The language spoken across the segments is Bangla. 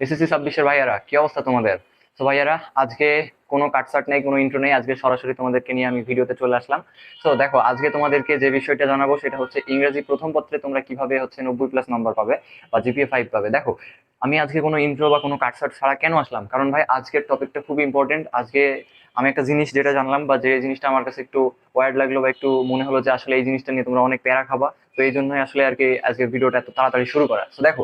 এসএসসি 26-এর ভাইয়ারা, কি অবস্থা তোমাদের? তো ভাইয়ারা, আজকে কোনো কাটসাট নেই, কোনো ইন্ট্রো নেই, আজকে সরাসরি তোমাদেরকে নিয়ে আমি ভিডিওতে চলে আসলাম। তো দেখো, আজকে তোমাদেরকে যে বিষয়টা জানাবো সেটা হচ্ছে ইংরেজি প্রথম পত্রে তোমরা কিভাবে হচ্ছে 90+ নাম্বার পাবে বা জিপিএ 5 পাবে। দেখো, আমি আজকে কোনো ইন্ট্রো বা কোনো কাটসাট ছাড়া কেন আসলাম, কারণ ভাই আজকের টপিকটা খুব ইম্পর্টেন্ট। আজকে আমি একটা জিনিস যেটা জানলাম বা যে জিনিসটা আমার কাছে একটু ওয়ার্ড লাগলো বা একটু মনে হলো যে আসলে এই জিনিসটা নিয়ে তোমরা অনেক প্যারা খাবা। তো এই জন্যই আসলে আর কি আজকে ভিডিওটা এত তাড়াতাড়ি শুরু করা। তো দেখো,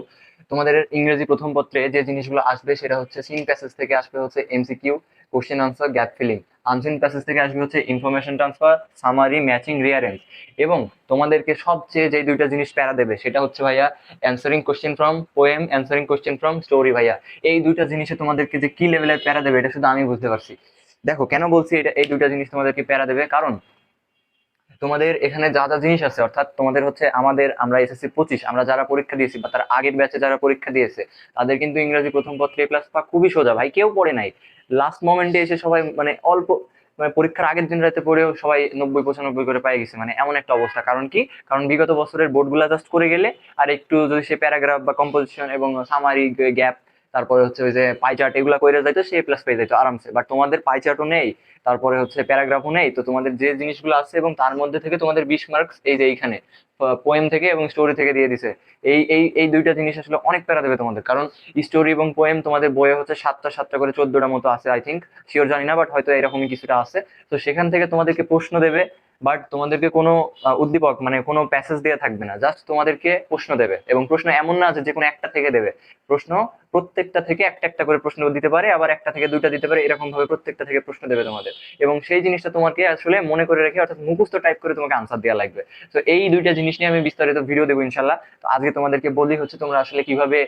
তোমাদের ইংরেজি প্রথম পত্রে যে জিনিসগুলো আসবে সেটা হচ্ছে সিন প্যাসেজ থেকে আসবে হচ্ছে MCQ, question answer, gap filling. Unseen passage থেকে আসবে হচ্ছে information transfer, summary, matching, rearrange. এবং তোমাদেরকে সবচেয়ে যে দুইটা জিনিস প্যারা দেবে সেটা হচ্ছে ভাইয়া answering question from poem, answering question from story. ভাইয়া, এই দুইটা জিনিসে তোমাদেরকে যে কি লেভেলের প্যারা দেবে এটা শুধু আমি বুঝতে পারছি। দেখো, কেন বলছি এটা এই দুইটা জিনিস তোমাদেরকে প্যারা দেবে, কারণ তোমাদের এখানে যা যা জিনিস আছে, অর্থাৎ তোমাদের হচ্ছে আমরা এসএসসি 25 আমরা যারা পরীক্ষা দিয়েছি বা তার আগের ব্যাচে যারা পরীক্ষা দিয়েছে, তাদের কিন্তু ইংরেজি প্রথম পত্রে A+ পাওয়া খুবই সোজা ভাই, কেউ পড়ে নাই। লাস্ট মোমেন্টে এসে সবাই মানে অল্প, মানে পরীক্ষার আগের দিন রাতে পড়েও সবাই 90-95 করে পেয়ে গেছে, মানে এমন একটা অবস্থা। কারণ কি? কারণ বিগত বছরের বোর্ডগুলো জাস্ট করে গেলে আর একটু যদি সে প্যারাগ্রাফ বা কম্পোজিশন এবং সামারি, গ্যাপ, তারপরে হচ্ছে ওই যে পাই চার্ট এগুলা করে যাইতো, সে A+ পেয়ে যাইতো আরামসে। বাট তোমাদের পাই চার্টও নেই, তারপরে হচ্ছে প্যারাগ্রাফও নেই, তো তোমাদের যে জিনিসগুলো আছে এবং তার মধ্যে থেকে তোমাদের 20 মার্কস এই যে এইখানে পোয়েম থেকে এবং স্টোরি থেকে দিয়ে দিছে। এই দুইটা জিনিস আসলে অনেক প্যারা দেবে তোমাদের, কারণ স্টোরি এবং পোয়েম তোমাদের বইয়ে হচ্ছে 7টা 7টা করে 14টা মতো আছে, আই থিঙ্ক, শিওর জানি না, বাট হয়তো এরকমই কিছুটা আছে। তো সেখান থেকে তোমাদেরকে প্রশ্ন দেবে, বাট তোমাদেরকে কোনো উদ্দীপক মানে কোনো প্যাসেজ দেওয়া থাকবে না, জাস্ট তোমাদেরকে প্রশ্ন দেবে। এবং প্রশ্ন এমন না যে কোনো একটা থেকে দেবে, প্রশ্ন প্রত্যেকটা থেকে একটা একটা করে প্রশ্ন দিতে পারে, আবার একটা থেকে দুইটা দিতে পারে, এরকম ভাবে প্রত্যেকটা থেকে প্রশ্ন দেবে তোমাদের। এবং সেই জিনিসটা তোমাকে আসলে মনে করে রেখে, অর্থাৎ মুখস্থ টাইপ করে তোমাকে আনসার দেওয়া লাগবে। তো এই দুইটা জিনিস নিয়ে আমি বিস্তারিত ভিডিও দেবো ইনশাল্লাহ। তো আজকে তোমাদেরকে বলি হচ্ছে তোমরা আসলে কিভাবে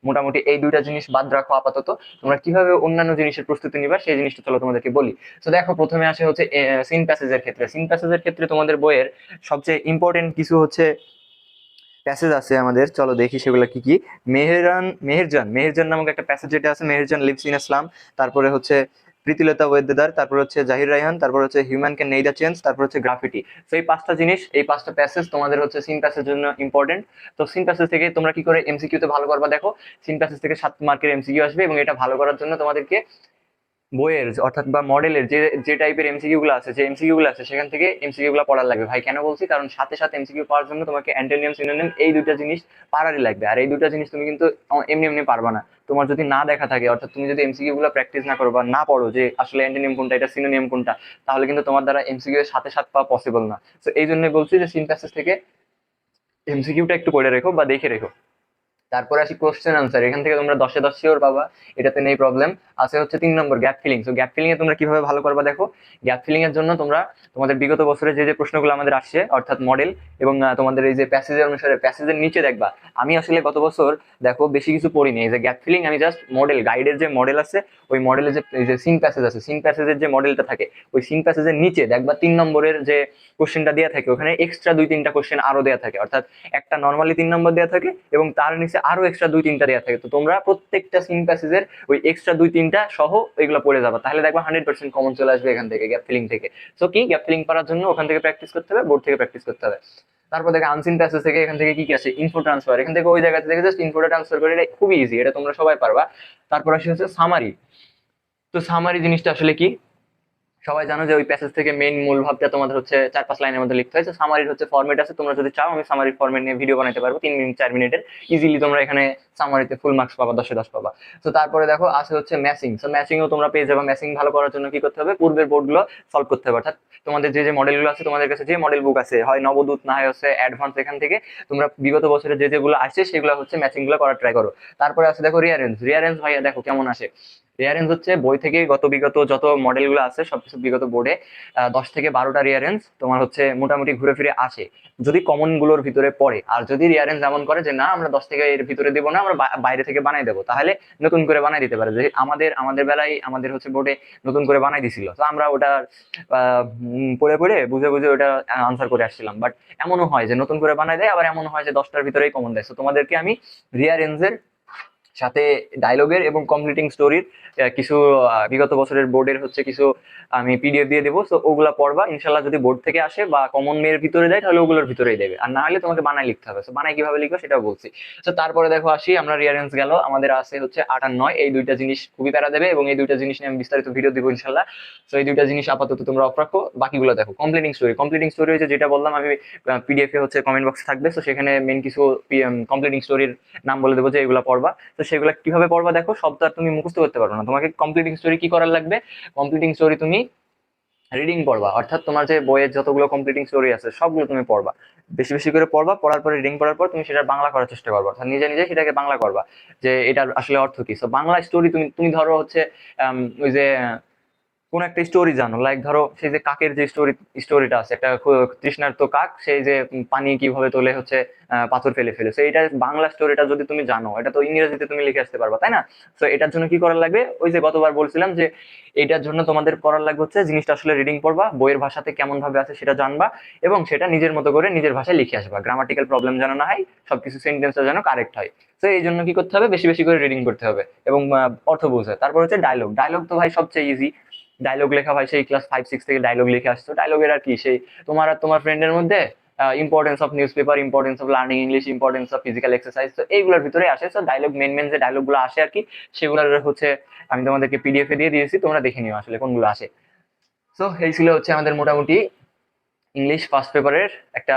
মোটামুটি এই দুইটা জিনিস বাদ রাখো আপাতত, তোমরা কিভাবে অন্যান্য জিনিসের প্রস্তুতি নিবা সেই জিনিসটা চলো তোমাদেরকে বলি। তো দেখো, প্রথমে আসে হচ্ছে সিন প্যাসেজের ক্ষেত্রে। সিন প্যাসেজের ক্ষেত্রে তোমাদের বইয়ের সবচেয়ে ইম্পর্টেন্ট কিছু হচ্ছে প্যাসেজ আছে আমাদের, চলো দেখি সেগুলো কি কি। মেহেরজান মেহেরজান নামক একটা প্যাসেজ যেটা আছে, মেহেরজান লিভস ইন ইসলাম, তারপরে হচ্ছে প্রীতিলতা ওয়েদ্দেদার, তারপর হচ্ছে জাহির রায়হান, তারপর হচ্ছে হিউম্যান ক্যান নেইদার চেঞ্জ, তারপর হচ্ছে গ্রাফিটি। তো এই পাঁচটা জিনিস, এই পাঁচটা প্যাসেজ তোমাদের হচ্ছে সিন প্যাসেজের জন্য ইম্পর্টেন্ট। তো সিন প্যাসেজ থেকে তোমরা কি করে এমসিকিউ তে ভালো করবা, দেখো, সিন প্যাসেজ থেকে 7 মার্কের এমসিকিউ আসবে এবং এটা ভালো করার জন্য তোমাদেরকে বইয়ের অর্থাৎ বা মডেলের যে যে টাইপের এমসিকিউ গুলো আছে, যে এমসিকিউ গুলো আছে সেখান থেকে এমসিকিউ গুলো পড়ার লাগবে ভাই। কেন বলছি? কারণ সাথে সাথে এমসিকিউ পাওয়ার জন্য তোমাকে অ্যান্টোনিম, সিনোনিম এই দুইটা জিনিস পারারই লাগবে। আর এই দুইটা জিনিস তুমি কিন্তু এমনি এমনি পারবা না। তোমার যদি না দেখা থাকে, অর্থাৎ তুমি যদি এমসিকিউ গুলো প্র্যাকটিস না করো বা না পড়ো যে আসলে অ্যান্টোনিম কোনটা, এটা সিনোনিম কোনটা, তাহলে কিন্তু তোমার দ্বারা এমসিকিউ এর সাথে সাথে পাওয়া পসিবল না। তো এই জন্যই বলছি যে সিনথেসিস থেকে এমসিকিউটা একটু পড়ে রেখো বা দেখে রেখো। তারপরে আসি কোশ্চেন আনসার, এখান থেকে তোমরা 10-এ 10 শিওর পাবা, এটাতে নেই প্রবলেম। আছে হচ্ছে 3 নম্বর গ্যাপ ফিলিং। তো গ্যাপ ফিলিং এ তোমরা কিভাবে ভালো করবা, দেখো, গ্যাপ ফিলিং এর জন্য তোমরা তোমাদের বিগত বছরে যে যে প্রশ্নগুলো আমাদের আসছে, অর্থাৎ মডেল এবং তোমাদের এই যে প্যাসেজের অনুসারে প্যাসেজের নিচে দেখবা। আমি আসলে গত বছর দেখো বেশি কিছু পড়িনি, এই যে গ্যাপ ফিলিং আমি জাস্ট মডেল গাইডের যে মডেল আছে, ওই মডেলে যে এই যে সিন প্যাসেজ আছে, সিন প্যাসেজের যে মডেলটা থাকে, ওই সিন প্যাসেজের নিচে দেখবা 3 নম্বরের যে কোশ্চেনটা দেওয়া থাকে, ওখানে এক্সট্রা 2-3টা কোশ্চেন আরো দেওয়া থাকে, অর্থাৎ একটা নর্মালি 3 নম্বর দেওয়া থাকে এবং তার নিচে আরো এক্সট্রা 2-3টা দেওয়া থাকে। তো তোমরা প্রত্যেকটা সিন প্যাসেজের ওই এক্সট্রা 2-3টা সহ এগুলো পড়ে যাবা, তাহলে দেখবা 100% কমন চলে আসবে এখান থেকে গ্যাপ ফিলিং থেকে। তো কি, গ্যাপ ফিলিং করার জন্য ওখান থেকে প্র্যাকটিস করতে হবে, বোর্ড থেকে প্র্যাকটিস করতে হবে। তারপর দেখো আনসিন প্যাসেজ থেকে, এখান থেকে কি কি আছে, ইনফো ট্রান্সফার, এখান থেকে ওই জায়গা থেকে জাস্ট ইনফোটা ট্রান্সফার করে, এটা খুবই ইজি, এটা তোমরা সবাই পারবা। তারপর আসে হচ্ছে সামারি। তো সামারি জিনিসটা আসলে কি? সবাই জানো যে ওই প্যাসেজ থেকে মেইন মূল ভাবটা তোমাদের হচ্ছে 4-5 লাইনের মধ্যে লিখতে হয়। সামারির হচ্ছে ফরম্যাট আছে, তোমরা যদি চাও আমি সামারির ফরম্যাট নিয়ে ভিডিও বানাতে পারবো 3 মিনিট 4 মিনিটের, ইজিলি তোমরা এখানে সামারিতে ফুল মার্কস পাবা, 10-এ 10 পাবা। তো তারপরে দেখো আছে হচ্ছে ম্যাচিং। তো ম্যাচিংও তোমরা পেয়ে যাবে। ম্যাচিং ভালো করার জন্য কি করতে হবে, পূর্বের বোর্ডগুলো সলভ করতে হবে, অর্থাৎ তোমাদের যে যে মডেলগুলো আছে, তোমাদের কাছে যে মডেল বুক আছে, হয় নবদূত না হয় হচ্ছে অ্যাডভান্স, এখান থেকে তোমরা বিগত বছরে যে যেগুলো আসছে সেগুলো হচ্ছে ম্যাচিং গুলো করার ট্রাই করো। তারপরে আছে দেখো রিয়ারেঞ্জ। রিয়ারেঞ্জ ভাইয়া দেখো কেমন আসে। রিয়ারেঞ্জ হচ্ছে বই থেকে বিগত যত মডেলগুলো আছে সবকিছু বিগত বোর্ডে 10 থেকে 12টা রিয়ারেঞ্জ তোমার হচ্ছে মোটামুটি ঘুরে ফিরে আসে, যদি কমন গুলোর ভিতরে পড়ে। আর যদি রিয়ারেঞ্জ এমন করে যে না আমরা 10 থেকে এর ভিতরে দেবো না, আমরা বাইরে থেকে বানাই দেবো, তাহলে নতুন করে বানাই দিতে পারে। যে আমাদের আমাদের বেলায় আমাদের হচ্ছে বোর্ডে নতুন করে বানাই দিছিল, তো আমরা ওটা পড়ে পড়ে বুঝে বুঝে ওটা আনসার করে আসছিলাম। বাট এমনও হয় যে নতুন করে বানাই দেয়, আবার এমন হয় যে 10টার ভিতরেই কমন দেয়। তো তোমাদেরকে আমি রিয়ারেঞ্জের সাথে ডায়লগের এবং কমপ্লিটিং স্টোরির কিছু বিগত বছরের বোর্ডের হচ্ছে কিছু আমি পিডিএফ দিয়ে দেবো। তো ওগুলা পড়বা ইনশাল্লাহ, যদি বোর্ড থেকে আসে বা কমন মেয়ের ভিতরে দেয় তাহলে ওগুলোর ভিতরেই দেবে, আর না হলে তোমাকে বানাই লিখতে হবে। তো বানাই কিভাবে লিখবে সেটাও বলছি। তো তারপরে দেখো আসি আমরা রিয়ারেন্স গেল, আমাদের আছে হচ্ছে 8 আর 9, এই দুইটা জিনিস খুবই প্যারা দেবে এবং এই দুইটা জিনিস নিয়ে আমি বিস্তারিত ভিডিও দিব ইনশাল্লাহ। তো এই দুইটা জিনিস আপাতত তোমরা অফ রাখো, বাকিগুলো দেখো। কমপ্লিটিং স্টোরি, কমপ্লিটিং স্টোরি হচ্ছে যেটা বললাম আমি, পিডিএফ এ হচ্ছে কমেন্ট বক্সে থাকবে। তো সেখানে মেন কিছু কমপ্লিটিং স্টোরির নাম বলে দেবো যে এগুলো পড়বা। তো সেগুলো কিভাবে পড়বা দেখো, সব তো আর তুমি মুখস্থ করতে পারো না। তোমাকে কমপ্লিটিং স্টোরি কি করার লাগবে, কমপ্লিটিং স্টোরি তুমি রিডিং পড়বা, অর্থাৎ তোমার যে বইয়ের যতগুলো কমপ্লিটিং স্টোরি আছে সবগুলো তুমি পড়বা, বেশি বেশি করে পড়বা। পড়ার পরে রিডিং পড়ার পর তুমি সেটা বাংলা করার চেষ্টা করবা, অর্থাৎ নিজে নিজে সেটাকে বাংলা করবা যে এটার আসলে অর্থ কি। তো বাংলা স্টোরি তুমি তুমি ধরো হচ্ছে ওই যে কোন একটা স্টোরি জানো, লাইক ধরো সেই যে কাকের যে স্টোরিটা আছে, একটা তৃষ্ণার্ত কাক, সেই যে পানি কিভাবে তোলে হচ্ছে পাথর ফেলে ফেলে। তো এটা বাংলা স্টোরিটা যদি তুমি জানো, এটা তো ইংরেজিতে তুমি লিখে আসতে পারবা, তাই না? তো এটার জন্য কি করার লাগবে, ওই যে গতবার বলছিলাম যে এটার জন্য তোমাদের করার লাগবে হচ্ছে জিনিসটা আসলে রিডিং পড়বা, বইয়ের ভাষাতে কেমন ভাবে আছে সেটা জানবা এবং সেটা নিজের মতো করে নিজের ভাষায় লিখে আসবা, গ্রামাটিক্যাল প্রবলেম যেন না হয়, সবকিছু সেন্টেন্সটা যেন কারেক্ট হয়। তো এই জন্য কি করতে হবে, বেশি বেশি করে রিডিং করতে হবে এবং অর্থ বুঝে। তারপর হচ্ছে ডায়লগ, ডায়লগ তো ভাই সবচেয়ে ইজি। ডায়লগ লেখা ভাই সেই ক্লাস 5 6 থেকে ডায়লগ লিখে আসছো। ডায়লগের আর কি, সেই তোমার আর তোমার ফ্রেন্ডের মধ্যে importance of news paper, importance of learning English, importance of physical exercise, তো এইগুলোর ভিতরে আসে। তো ডায়লগ মেন মেন যে ডায়লগ গুলো আসে আর কি, সেগুলোর হচ্ছে আমি তোমাদেরকে পিডিএফ এ দিয়ে দিয়েছি, তোমরা দেখে নিও আসলে কোনগুলো আসে। তো এই ছিল হচ্ছে আমাদের মোটামুটি ইংলিশ ফার্স্ট পেপারের একটা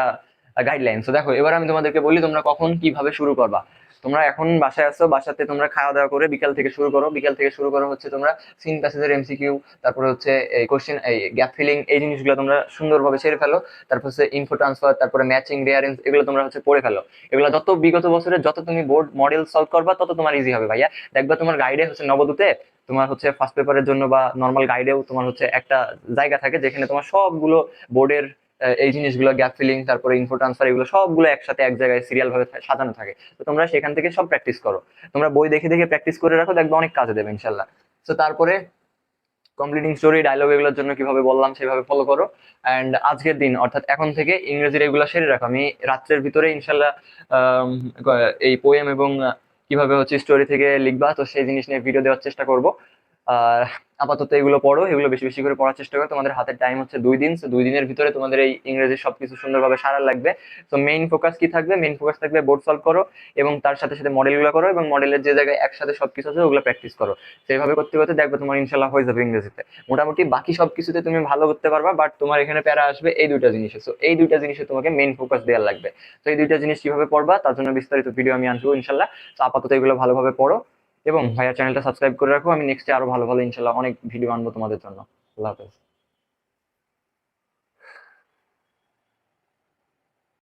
গাইডলাইন। তো দেখো এবার আমি তোমাদেরকে বলি তোমরা কখন কিভাবে শুরু করবা। তোমরা এখন বাসায় আসছো, বাসাতে তোমরা খাওয়া দাওয়া করে বিকাল থেকে শুরু করো। বিকাল থেকে শুরু করো হচ্ছে তোমরা সিন প্যাসেজের এমসিকিউ, তারপরে হচ্ছে এই কোশ্চেন, এই গ্যাপ ফিলিং, এই জিনিসগুলো তোমরা সুন্দরভাবে সেরে ফেলো। তারপর হচ্ছে ইনফো ট্রান্সফার, তারপরে ম্যাচিং, রিয়ারেঞ্জ, এগুলো তোমরা হচ্ছে পড়ে ফেলো। এগুলো যত বিগত বছরে যত তুমি বোর্ড মডেল সলভ করবা তত তোমার ইজি হবে ভাইয়া। দেখবা তোমার গাইডে হচ্ছে নবদূতে তোমার হচ্ছে ফার্স্ট পেপারের জন্য বা নর্মাল গাইডেও তোমার হচ্ছে একটা জায়গা থাকে যেখানে তোমার সবগুলো বোর্ডের এই জিনিসগুলো, গ্যাপ ফিলিং, তারপরে ইনফো ট্রান্সফার, এগুলো সবগুলো একসাথে এক জায়গায় সিরিয়াল ভাবে সাজানো থাকে। তো তোমরা সেখান থেকে সব প্র্যাকটিস করো, তোমরা বই দেখে দেখে প্র্যাকটিস করে রাখো, দেখবে অনেক কাজে দেবে ইনশাল্লাহ। তো তারপরে কমপ্লিটিং স্টোরি, ডায়লগ, এগুলোর জন্য কিভাবে বললাম সেভাবে ফলো করো। অ্যান্ড আজকের দিন অর্থাৎ এখন থেকে ইংরেজির এগুলো সেরে রাখো। আমি রাত্রের ভিতরে ইনশাল্লাহ এই পোয়েম এবং কিভাবে হচ্ছে স্টোরি থেকে লিখবা, তো সেই জিনিস নিয়ে ভিডিও দেওয়ার চেষ্টা করব। আর আপাতত এগুলো পড়ো, এগুলো বেশি বেশি করে পড়ার চেষ্টা করো। তোমাদের হাতের টাইম হচ্ছে 2 দিন, তো 2 দিনের ভিতরে তোমাদের এই ইংরেজি সবকিছু সুন্দরভাবে সারার লাগবে। তো মেইন ফোকাস কি থাকবে, মেইন ফোকাস থাকবে বোর্ড সলভ করো এবং তার সাথে সাথে মডেলগুলো করো এবং মডেলের যে জায়গায় একসাথে সবকিছু আছে ওগুলো প্র্যাকটিস করো। সেইভাবে করতে করতে দেখবে তোমার ইনশাল্লাহ হয়ে যাবে ইংরেজিতে। মোটামুটি বাকি সবকিছুতে তুমি ভালো করতে পারবা, বাট তোমার এখানে প্যারা আসবে এই দুইটা জিনিসে। তো এই দুইটা জিনিসে তোমাকে মেইন ফোকাস দেওয়ার লাগবে। তো এই দুইটা জিনিস কিভাবে পড়বা তার জন্য বিস্তারিত ভিডিও আমি আনবো ইনশাল্লাহ। তো আপাতত এগুলো ভালোভাবে পড়ো এবং ভাইয়া চ্যানেলটা সাবস্ক্রাইব করে রাখো। আমি নেক্সটে আরো ভালো ভালো ইনশাল্লাহ অনেক ভিডিও আনবো তোমাদের জন্য। আল্লাহ হাফেজ।